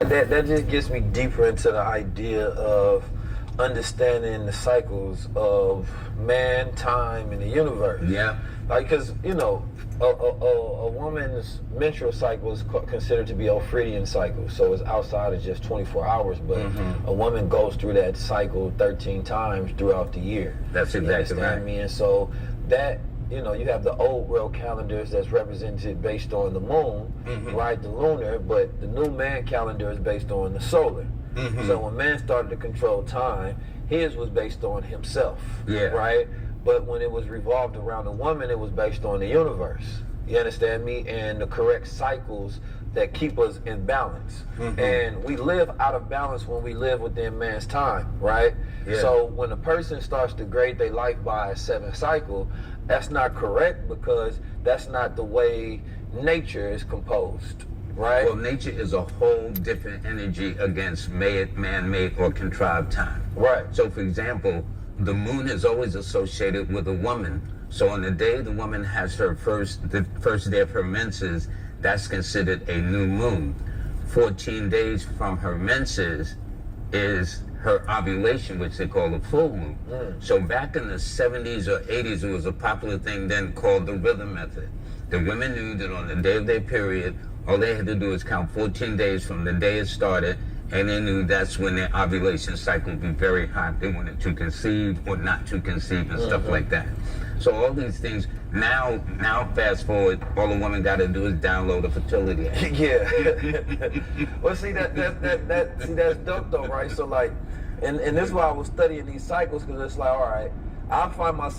That just gets me deeper into the idea of understanding the cycles of man, time, and the universe. Yeah. Like, because, a woman's menstrual cycle is considered to be Ophidian cycle, so it's outside of just 24 hours, but a woman goes through that cycle 13 times throughout the year. That's You exactly understand right. me? And so that, you have the old world calendars that's represented based on the moon, right, the lunar, but the new man calendar is based on the solar. So when man started to control time, his was based on himself, right? But when it was revolved around a woman, it was based on the universe. You understand me? And the correct cycles that keep us in balance. And we live out of balance when we live within man's time, right? So when a person starts to grade their life by a 7 cycle, that's not correct, because that's not the way nature is composed, right? Well, nature is a whole different energy against man-made or contrived time. Right. So, for example, the moon is always associated with a woman. So on the day the woman has the first day of her menses, that's considered a new moon. 14 days from her menses is her ovulation, which they call a full moon. So back in the 70s or 80s, it was a popular thing then called the rhythm method. The women knew that on the day of their period, all they had to do is count 14 days from the day it started, and they knew that's when their ovulation cycle would be very hot. They wanted to conceive or not to conceive and stuff like that. So all these things, now fast forward, all a woman got to do is download a fertility app. Well, see, that's dope though, right? So like, and this is why I was studying these cycles, because it's like, all right, I find myself